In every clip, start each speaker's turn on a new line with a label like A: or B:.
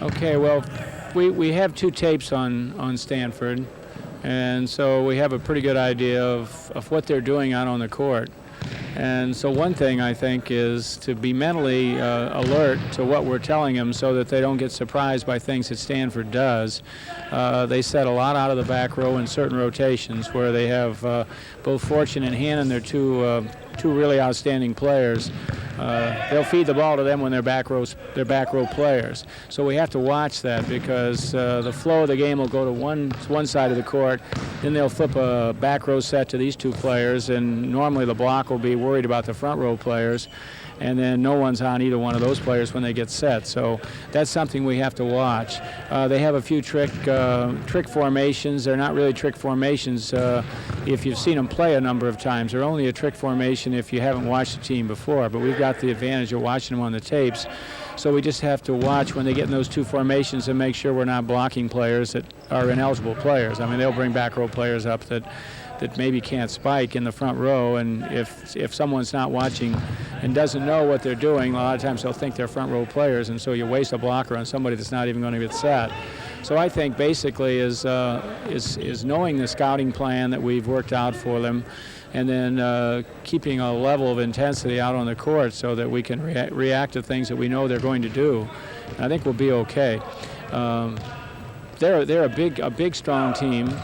A: Okay, well, we have two tapes on Stanford, and so we have a pretty good idea of what they're doing out on the court. And so one thing I think is to be mentally alert to what we're telling them so that they don't get surprised by things that Stanford does. They set a lot out of the back row in certain rotations where they have both Fortune and Hannon, they're two really outstanding players. They'll feed the ball to them when they're back row players. So we have to watch that because the flow of the game will go to one side of the court, then they'll flip a back row set to these two players, and normally the block will be worried about the front row players, and then no one's on either one of those players when they get set. So that's something we have to watch. They have a few trick formations. They're not really trick formations if you've seen them play a number of times. They're only a trick formation if you haven't watched the team before, but we've got the advantage of watching them on the tapes. So we just have to watch when they get in those two formations and make sure we're not blocking players that are ineligible players. I mean, they'll bring back row players up that maybe can't spike in the front row, and if someone's not watching and doesn't know what they're doing, a lot of times they'll think they're front row players, and so you waste a blocker on somebody that's not even going to get set. So I think basically is knowing the scouting plan that we've worked out for them, and then keeping a level of intensity out on the court so that we can react to things that we know they're going to do. And I think we'll be okay. They're a big, strong team.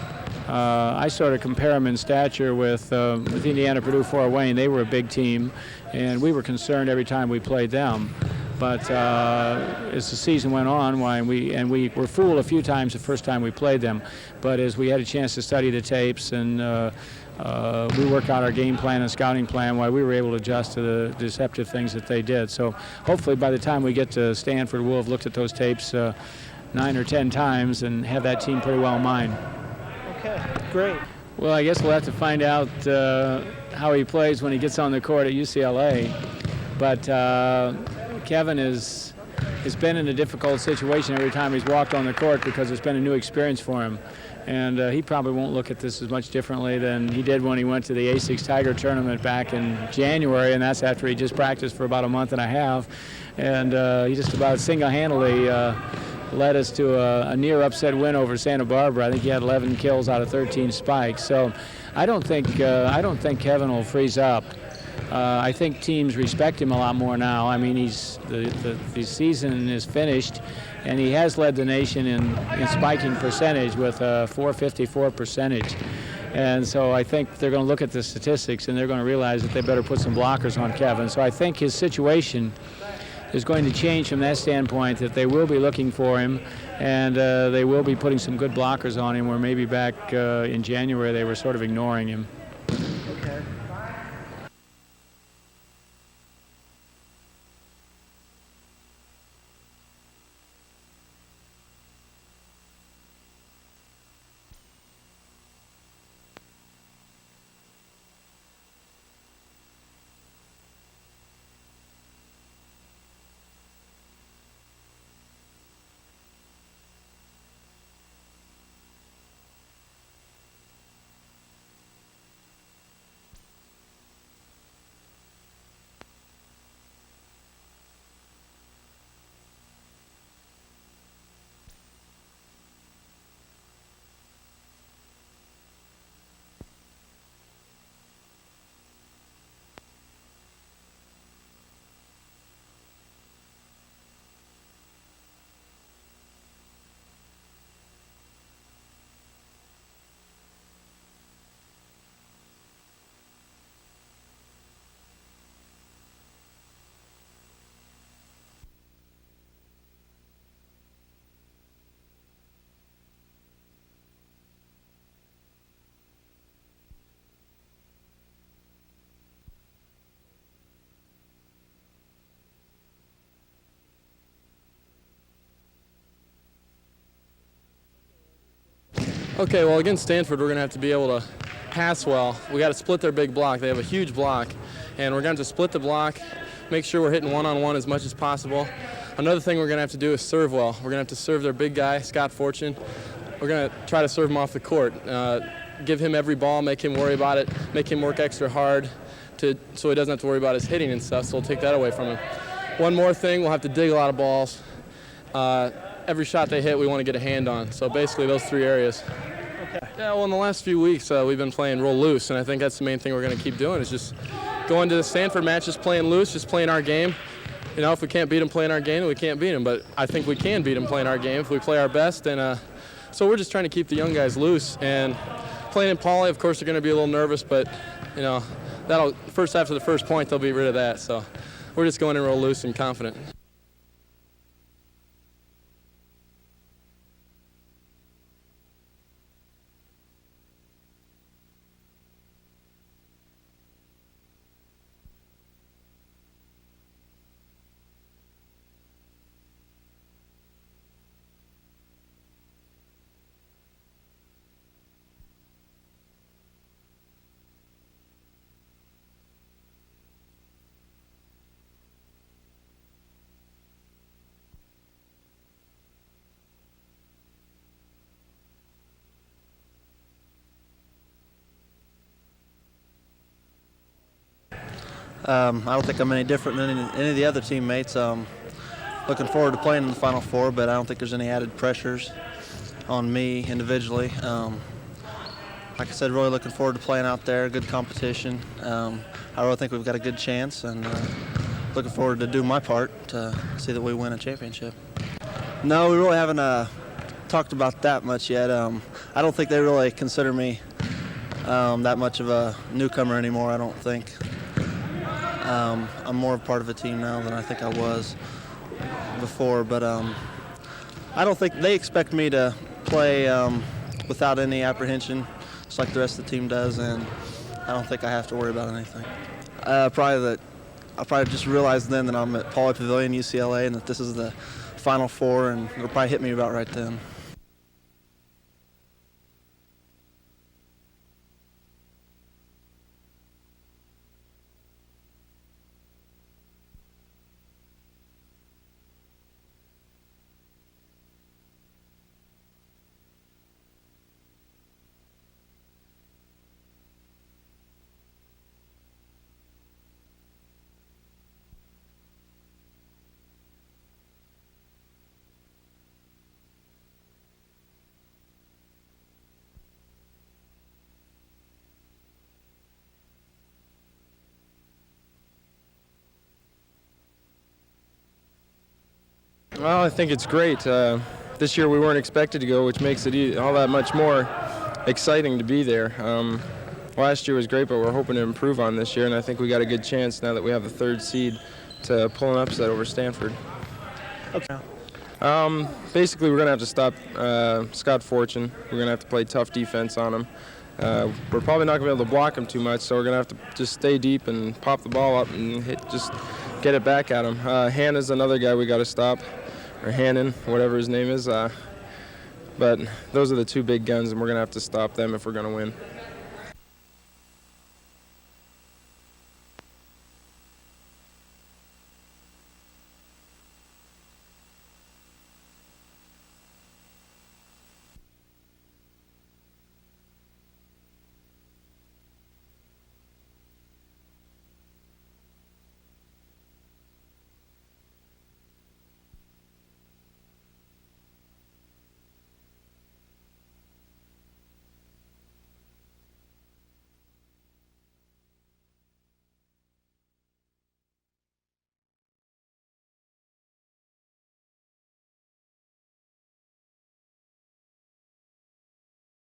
A: I sort of compare them in stature with Indiana, Purdue, Fort Wayne. They were a big team, and we were concerned every time we played them. But as the season went on, we were fooled a few times the first time we played them. But as we had a chance to study the tapes and we worked out our game plan and scouting plan, we were able to adjust to the deceptive things that they did. So hopefully by the time we get to Stanford, we'll have looked at those tapes 9 or 10 times and have that team pretty well in mind.
B: Okay, great.
A: Well, I guess we'll have to find out how he plays when he gets on the court at UCLA. But Kevin has been in a difficult situation every time he's walked on the court because it's been a new experience for him. And he probably won't look at this as much differently than he did when he went to the A6 Tiger tournament back in January, and that's after he just practiced for about a month and a half. And he just about single-handedly led us to a near upset win over Santa Barbara. I think he had 11 kills out of 13 spikes. So I don't think Kevin will freeze up. I think teams respect him a lot more now. I mean, the season is finished, and he has led the nation in spiking percentage with a .454 percentage. And so I think they're going to look at the statistics and they're going to realize that they better put some blockers on Kevin. So I think his situation is going to change from that standpoint, that they will be looking for him and they will be putting some good blockers on him, where maybe back in January they were sort of ignoring him.
B: Okay.
C: Okay, well, against Stanford, we're going to have to be able to pass well. We got to split their big block. They have a huge block, and we're going to have to split the block, make sure we're hitting one-on-one as much as possible. Another thing we're going to have to do is serve well. We're going to have to serve their big guy, Scott Fortune. We're going to try to serve him off the court, give him every ball, make him worry about it, make him work extra hard so he doesn't have to worry about his hitting and stuff, so we'll take that away from him. One more thing, we'll have to dig a lot of balls, every shot they hit, we want to get a hand on. So basically those 3 areas.
B: Okay.
C: Yeah, well, in the last few weeks, we've been playing real loose, and I think that's the main thing we're going to keep doing is just going to the Stanford matches, playing loose, just playing our game. You know, if we can't beat them playing our game, then we can't beat them. But I think we can beat them playing our game if we play our best. And so we're just trying to keep the young guys loose. And playing in Poly, of course, they're going to be a little nervous, but, you know, that'll first after the first point, they'll be rid of that. So we're just going in real loose and confident.
D: I don't think I'm any different than any of the other teammates. Looking forward to playing in the Final Four, but I don't think there's any added pressures on me individually. Like I said, really looking forward to playing out there, good competition. I really think we've got a good chance, and looking forward to do my part to see that we win a championship. No, we really haven't talked about that much yet. I don't think they really consider me that much of a newcomer anymore, I don't think. I'm more a part of a team now than I think I was before, but I don't think they expect me to play without any apprehension, just like the rest of the team does, and I don't think I have to worry about anything. I probably just realized then that I'm at Pauley Pavilion, UCLA, and that this is the Final Four, and it'll probably hit me about right then.
E: Well, I think it's great. This year we weren't expected to go, which makes it all that much more exciting to be there. Last year was great, but we're hoping to improve on this year, and I think we got a good chance now that we have the 3rd seed to pull an upset over Stanford.
B: Okay.
E: Basically, we're going to have to stop Scott Fortune. We're going to have to play tough defense on him. We're probably not going to be able to block him too much, so we're going to have to just stay deep and pop the ball up and just get it back at him. Hannah's another guy we got to stop, or Hannon, whatever his name is. But those are the 2 big guns, and we're going to have to stop them if we're going to win.